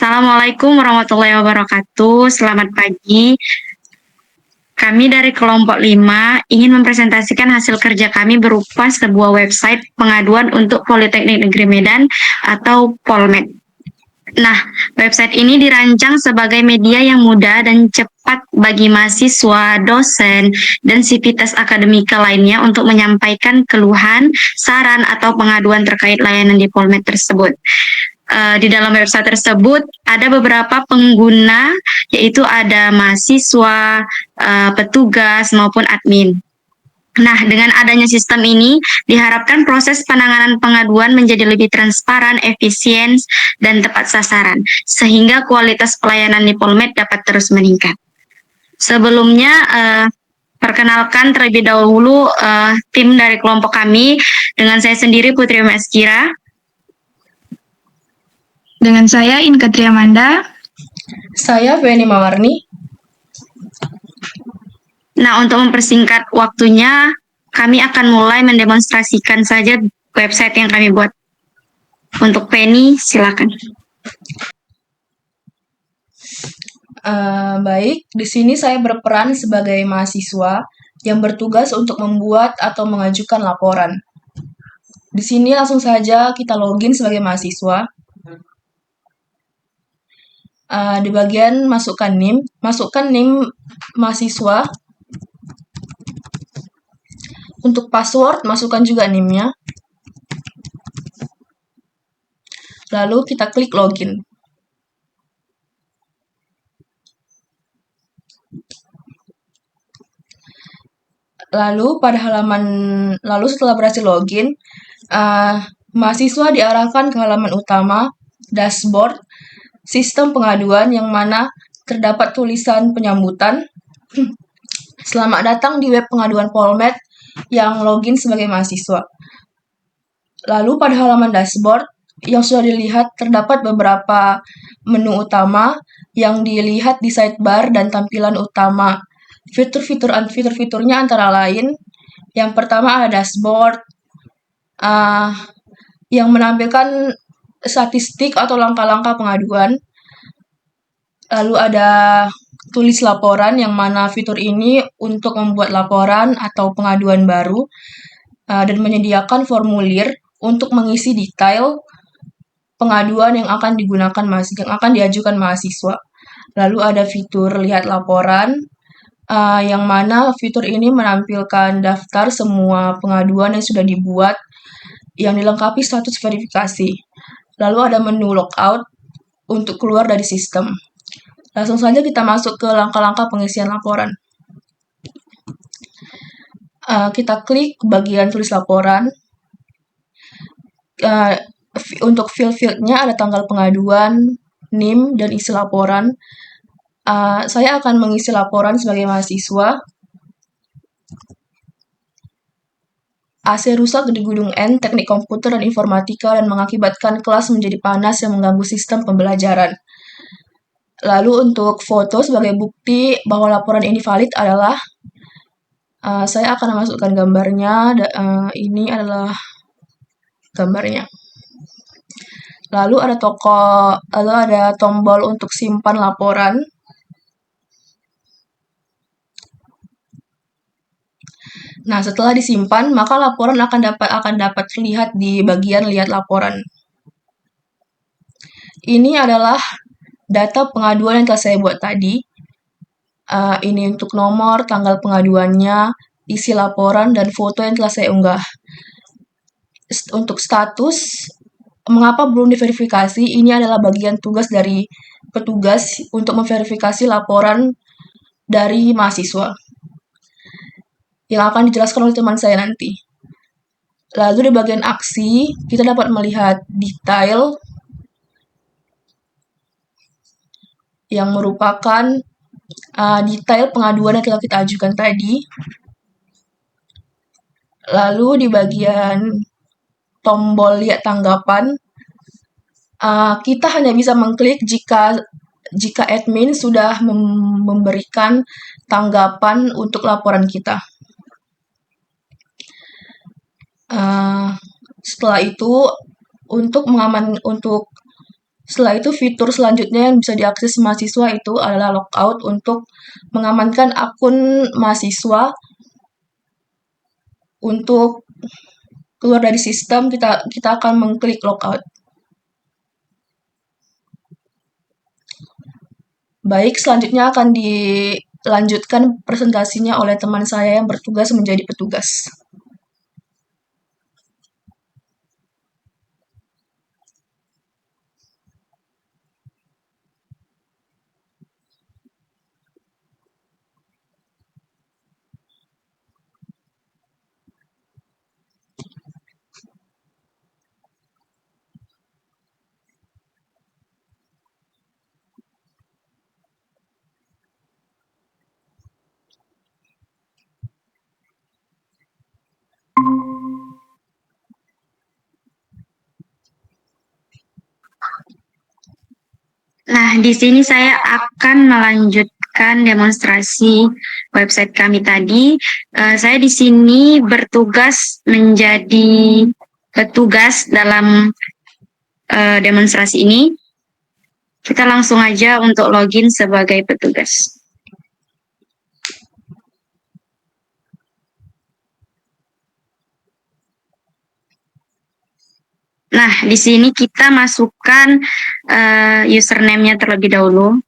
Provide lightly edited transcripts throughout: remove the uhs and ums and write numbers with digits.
Assalamualaikum warahmatullahi wabarakatuh. Selamat pagi. Kami dari kelompok 5 ingin mempresentasikan hasil kerja kami berupa sebuah website pengaduan untuk Politeknik Negeri Medan atau Polmed. Nah, website ini dirancang sebagai media yang mudah dan cepat bagi mahasiswa, dosen, dan sivitas akademika lainnya untuk menyampaikan keluhan, saran, atau pengaduan terkait layanan di Polmed tersebut. Di dalam website tersebut ada beberapa pengguna, yaitu ada mahasiswa, petugas, maupun admin. Nah, dengan adanya sistem ini, diharapkan proses penanganan pengaduan menjadi lebih transparan, efisien, dan tepat sasaran, sehingga kualitas pelayanan di Polmed dapat terus meningkat. Sebelumnya, perkenalkan terlebih dahulu tim dari kelompok kami, dengan saya sendiri Putri Maskira. Dengan saya Inka Triamanda. Saya Feni Mawarni. Nah, untuk mempersingkat waktunya, kami akan mulai mendemonstrasikan saja website yang kami buat. Untuk Penny, silakan. Baik, di sini saya berperan sebagai mahasiswa yang bertugas untuk membuat atau mengajukan laporan. Di sini langsung saja kita login sebagai mahasiswa. Di bagian masukkan NIM mahasiswa. Untuk password, masukkan juga NIM-nya. Lalu kita klik login. Lalu setelah berhasil login, mahasiswa diarahkan ke halaman utama, dashboard, sistem pengaduan yang mana terdapat tulisan penyambutan. Selamat datang di web pengaduan Polmed yang login sebagai mahasiswa. Lalu pada halaman dashboard yang sudah dilihat terdapat beberapa menu utama yang dilihat di sidebar dan tampilan utama. Fitur-fiturnya antara lain, yang pertama ada dashboard yang menampilkan statistik atau langkah-langkah pengaduan. Lalu ada tulis laporan, yang mana fitur ini untuk membuat laporan atau pengaduan baru dan menyediakan formulir untuk mengisi detail pengaduan yang akan diajukan mahasiswa. Lalu ada fitur lihat laporan, yang mana fitur ini menampilkan daftar semua pengaduan yang sudah dibuat yang dilengkapi status verifikasi. Lalu ada menu logout untuk keluar dari sistem. Langsung saja kita masuk ke langkah-langkah pengisian laporan. Kita klik bagian tulis laporan. Untuk field-nya ada tanggal pengaduan, NIM, dan isi laporan. Saya akan mengisi laporan sebagai mahasiswa. AC rusak di gedung N, Teknik Komputer dan Informatika, dan mengakibatkan kelas menjadi panas yang mengganggu sistem pembelajaran. Lalu untuk foto sebagai bukti bahwa laporan ini valid adalah, saya akan memasukkan gambarnya, ini adalah gambarnya. Lalu ada tombol untuk simpan laporan. Nah, setelah disimpan, maka laporan akan dapat terlihat di bagian lihat laporan. Ini adalah data pengaduan yang telah saya buat tadi. Ini untuk nomor, tanggal pengaduannya, isi laporan, dan foto yang telah saya unggah. Untuk status, mengapa belum diverifikasi, ini adalah bagian tugas dari petugas untuk memverifikasi laporan dari mahasiswa, yang akan dijelaskan oleh teman saya nanti. Lalu di bagian aksi, kita dapat melihat detail yang merupakan detail pengaduan yang telah kita ajukan tadi. Lalu di bagian tombol lihat tanggapan, kita hanya bisa mengklik jika admin sudah memberikan tanggapan untuk laporan kita. Setelah itu, untuk Setelah itu fitur selanjutnya yang bisa diakses mahasiswa itu adalah logout untuk mengamankan akun mahasiswa untuk keluar dari sistem kita akan mengklik logout. Baik, selanjutnya akan dilanjutkan presentasinya oleh teman saya yang bertugas menjadi petugas. Nah, di sini saya akan melanjutkan demonstrasi website kami tadi. Saya di sini bertugas menjadi petugas dalam demonstrasi ini. Kita langsung aja untuk login sebagai petugas. Nah, di sini kita masukkan username-nya terlebih dahulu.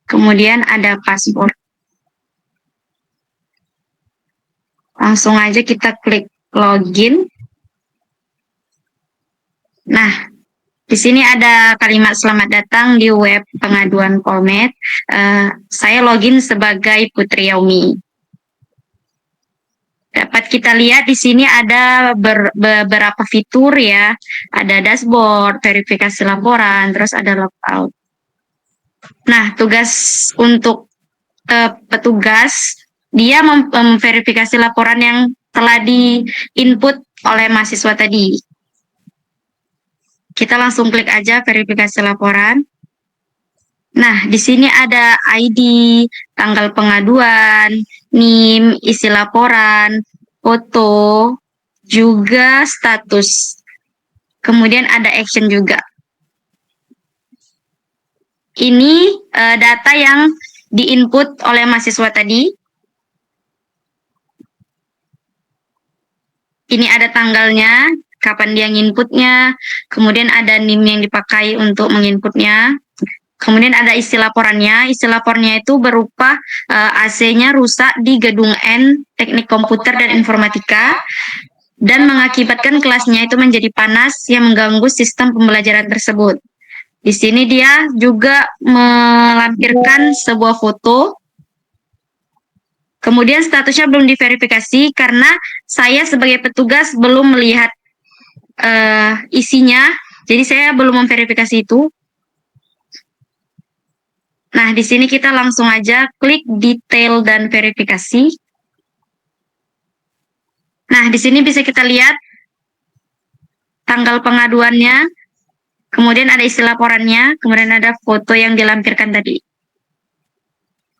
Kemudian ada password. Langsung aja kita klik login. Nah, di sini ada kalimat selamat datang di web pengaduan Polmed. Saya login sebagai Putri Yaumi. Dapat kita lihat di sini ada beberapa fitur ya. Ada dashboard, verifikasi laporan, terus ada logout. Nah, tugas untuk petugas, dia memverifikasi laporan yang telah di-input oleh mahasiswa tadi. Kita langsung klik aja verifikasi laporan. Nah, di sini ada ID, tanggal pengaduan, NIM, isi laporan, foto, juga status. Kemudian ada action juga. Ini data yang di-input oleh mahasiswa tadi. Ini ada tanggalnya, kapan dia nginputnya, kemudian ada NIM yang dipakai untuk menginputnya. Kemudian ada isi laporannya. Isi laporannya itu berupa AC-nya rusak di gedung N, Teknik Komputer dan Informatika, dan mengakibatkan kelasnya itu menjadi panas yang mengganggu sistem pembelajaran tersebut. Di sini dia juga melampirkan sebuah foto. Kemudian statusnya belum diverifikasi karena saya sebagai petugas belum melihat isinya, jadi saya belum memverifikasi itu. Nah, di sini kita langsung aja klik detail dan verifikasi. Nah, di sini bisa kita lihat tanggal pengaduannya, kemudian ada isi laporannya, kemudian ada foto yang dilampirkan tadi.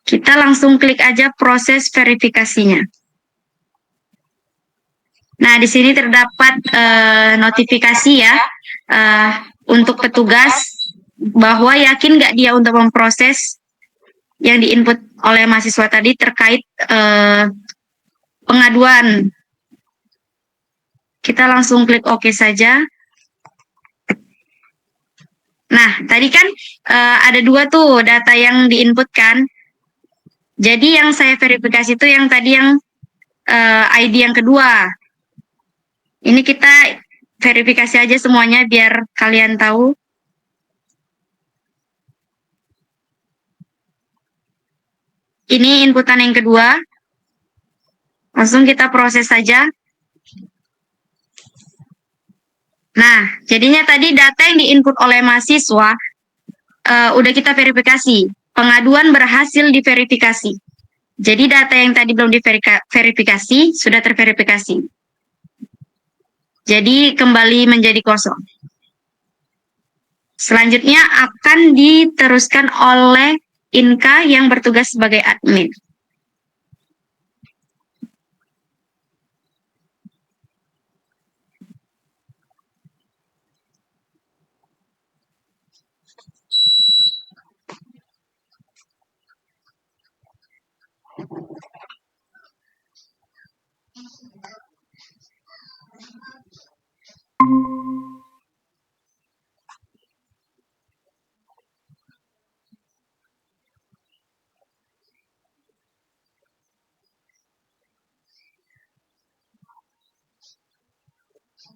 Kita langsung klik aja proses verifikasinya. Nah, di sini terdapat notifikasi ya untuk petugas bahwa yakin nggak dia untuk memproses yang diinput oleh mahasiswa tadi terkait pengaduan. Kita langsung klik OK saja. Nah, tadi kan ada dua tuh data yang diinputkan. Jadi yang saya verifikasi itu yang tadi yang ID yang kedua. Ini kita verifikasi aja semuanya biar kalian tahu. Ini inputan yang kedua. Langsung kita proses saja. Nah, jadinya tadi data yang diinput oleh mahasiswa udah kita verifikasi. Pengaduan berhasil diverifikasi. Jadi data yang tadi belum diverifikasi sudah terverifikasi. Jadi kembali menjadi kosong. Selanjutnya akan diteruskan oleh Inka yang bertugas sebagai admin.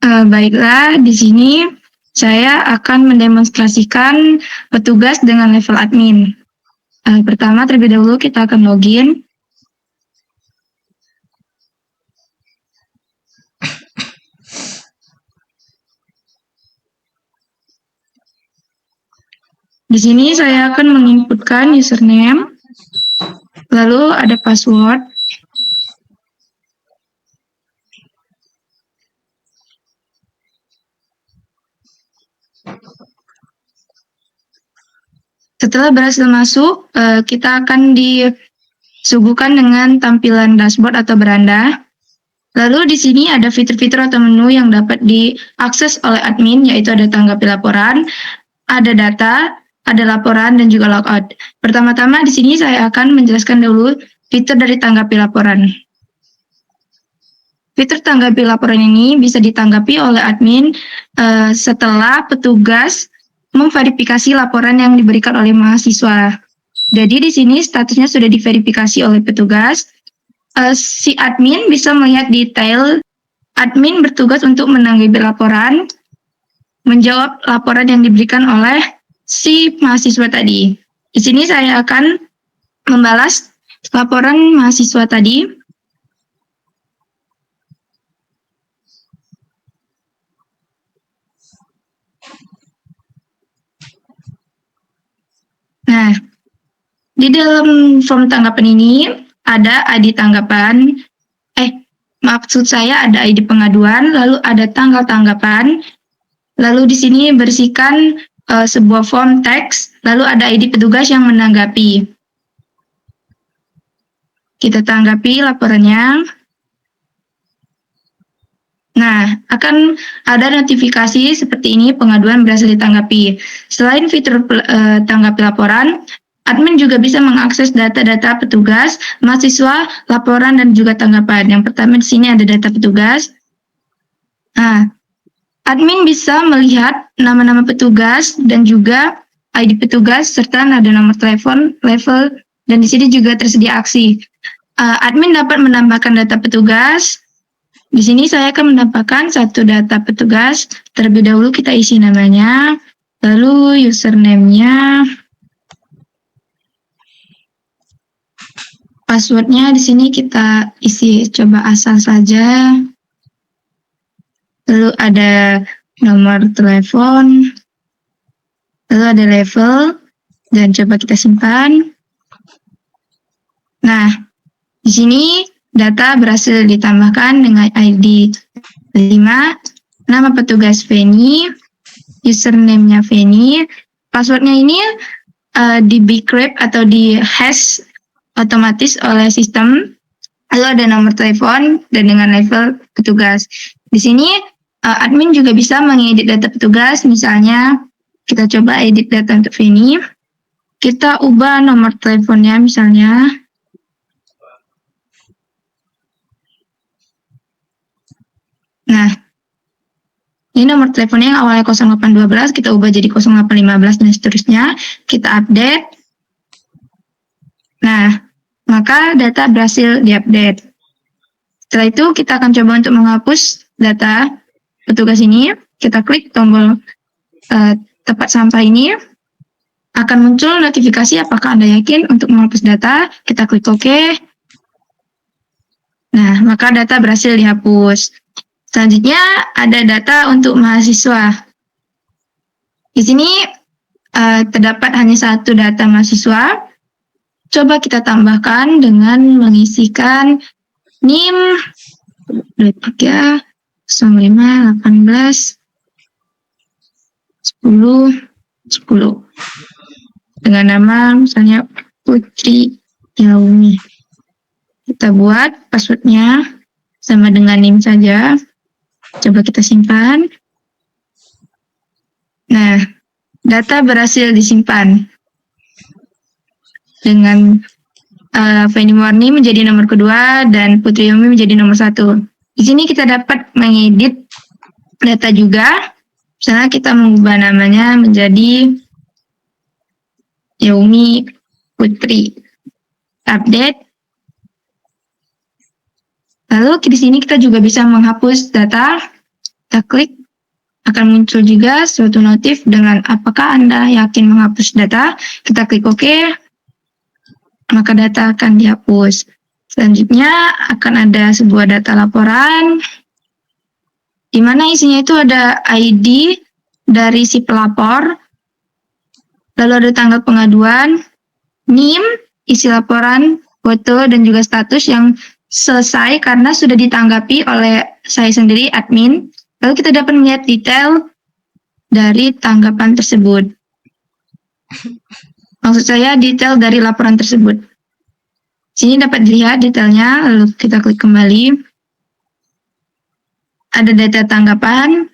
Baiklah, di sini saya akan mendemonstrasikan petugas dengan level admin. Pertama, terlebih dahulu kita akan login. Di sini saya akan menginputkan username, lalu ada password. Setelah berhasil masuk, kita akan disuguhkan dengan tampilan dashboard atau beranda. Lalu di sini ada fitur-fitur atau menu yang dapat diakses oleh admin, yaitu ada tanggapi laporan, ada data, ada laporan, dan juga logout. Pertama-tama di sini saya akan menjelaskan dulu fitur dari tanggapi laporan. Fitur tanggapi laporan ini bisa ditanggapi oleh admin setelah petugas memverifikasi laporan yang diberikan oleh mahasiswa. Jadi di sini statusnya sudah diverifikasi oleh petugas. Si admin bisa melihat detail admin bertugas untuk menanggapi laporan, menjawab laporan yang diberikan oleh si mahasiswa tadi. Di sini saya akan membalas laporan mahasiswa tadi. Nah, di dalam form tanggapan ini ada ID tanggapan, maksud saya ada ID pengaduan, lalu ada tanggal tanggapan, lalu di sini bersihkan sebuah form teks, lalu ada ID petugas yang menanggapi. Kita tanggapi laporannya. Nah, akan ada notifikasi seperti ini, pengaduan berhasil ditanggapi. Selain fitur tanggapi laporan, admin juga bisa mengakses data-data petugas, mahasiswa, laporan, dan juga tanggapan. Yang pertama di sini ada data petugas. Nah, admin bisa melihat nama-nama petugas dan juga ID petugas, serta ada nomor telepon, level, dan di sini juga tersedia aksi. Admin dapat menambahkan data petugas. Di sini saya akan menambahkan satu data petugas. Terlebih dahulu kita isi namanya, lalu username-nya, passwordnya di sini kita isi coba asal saja. Lalu ada nomor telepon, lalu ada level, dan coba kita simpan. Nah, di sini data berhasil ditambahkan dengan ID 5, nama petugas Feni, username-nya Feni, passwordnya ini di decrypt atau di hash otomatis oleh sistem, lalu ada nomor telepon dan dengan level petugas. Di sini admin juga bisa mengedit data petugas, misalnya kita coba edit data untuk Feni, kita ubah nomor teleponnya misalnya. Nah, ini nomor teleponnya yang awalnya 0812, kita ubah jadi 0815 dan seterusnya. Kita update. Nah, maka data berhasil diupdate. Setelah itu kita akan coba untuk menghapus data petugas ini. Kita klik tombol tempat sampah ini. Akan muncul notifikasi apakah Anda yakin untuk menghapus data. Kita klik OK. Nah, maka data berhasil dihapus. Selanjutnya ada data untuk mahasiswa. Di sini terdapat hanya satu data mahasiswa. Coba kita tambahkan dengan mengisikan NIM 23 05 18 10 10 dengan nama misalnya Putri Yaumi. Kita buat passwordnya sama dengan NIM saja. Coba kita simpan. Nah, data berhasil disimpan. Dengan Feni Morni menjadi nomor kedua dan Putri Yumi menjadi nomor 1. Di sini kita dapat mengedit data juga. Misalnya kita mengubah namanya menjadi Yumi Putri. Update. Lalu di sini kita juga bisa menghapus data. kita klik, akan muncul juga suatu notif dengan apakah Anda yakin menghapus data. Kita klik OK, maka data akan dihapus. Selanjutnya akan ada sebuah data laporan, di mana isinya itu ada ID dari si pelapor, lalu ada tanggal pengaduan, NIM, isi laporan, foto, dan juga status yang selesai karena sudah ditanggapi oleh saya sendiri, admin. Lalu kita dapat melihat detail dari tanggapan tersebut. Maksud saya detail dari laporan tersebut. Sini dapat dilihat detailnya, lalu kita klik kembali. Ada data tanggapan.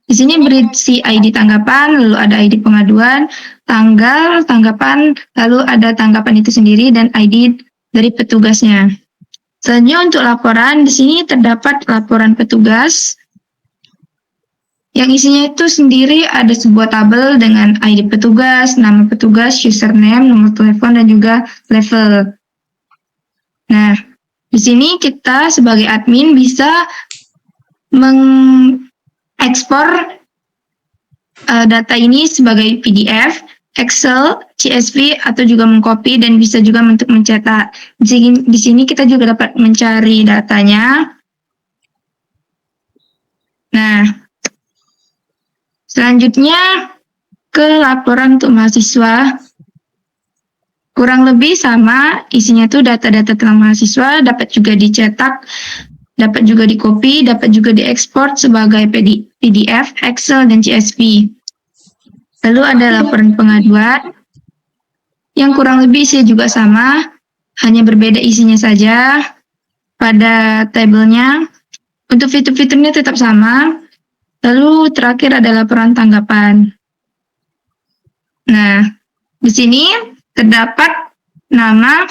Di sini berisi ID tanggapan, lalu ada ID pengaduan, tanggal tanggapan, lalu ada tanggapan itu sendiri dan ID dari petugasnya. Selanjutnya untuk laporan, di sini terdapat laporan petugas. Yang isinya itu sendiri ada sebuah tabel dengan ID petugas, nama petugas, username, nomor telepon, dan juga level. Nah, di sini kita sebagai admin bisa mengekspor data ini sebagai PDF, Excel, CSV, atau juga mengcopy dan bisa juga untuk mencetak. Di sini kita juga dapat mencari datanya. Nah, selanjutnya ke laporan untuk mahasiswa. Kurang lebih sama, isinya itu data-data tentang mahasiswa, dapat juga dicetak, dapat juga di-copy, dapat juga diekspor sebagai PDF, Excel, dan CSV. Lalu ada laporan pengaduan, yang kurang lebih isinya juga sama, hanya berbeda isinya saja pada tabelnya. Untuk fitur-fiturnya tetap sama. Lalu terakhir ada laporan tanggapan. Nah, di sini terdapat nama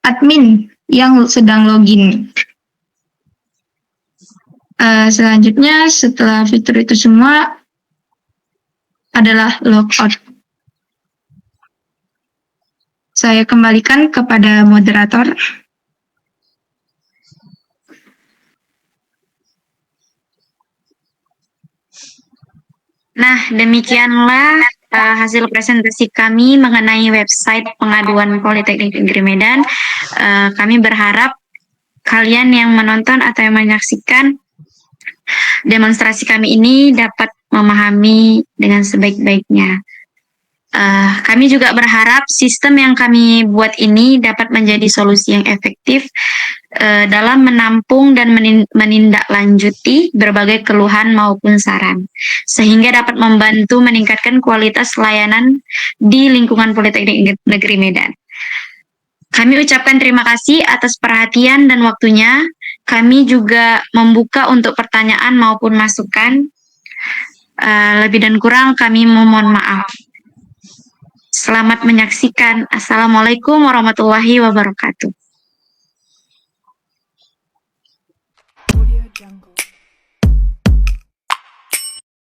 admin yang sedang login. Selanjutnya setelah fitur itu semua adalah logout. Saya kembalikan kepada moderator. Nah, demikianlah hasil presentasi kami mengenai website pengaduan Politeknik Negeri Medan. Kami berharap kalian yang menonton atau yang menyaksikan demonstrasi kami ini dapat memahami dengan sebaik-baiknya. Kami juga berharap sistem yang kami buat ini dapat menjadi solusi yang efektif dalam menampung dan menindaklanjuti berbagai keluhan maupun saran, sehingga dapat membantu meningkatkan kualitas layanan di lingkungan Politeknik Negeri Medan. Kami ucapkan terima kasih atas perhatian dan waktunya. Kami juga membuka untuk pertanyaan maupun masukan. Lebih dan kurang kami memohon maaf. Selamat menyaksikan. Assalamualaikum warahmatullahi wabarakatuh. Audio Jungle.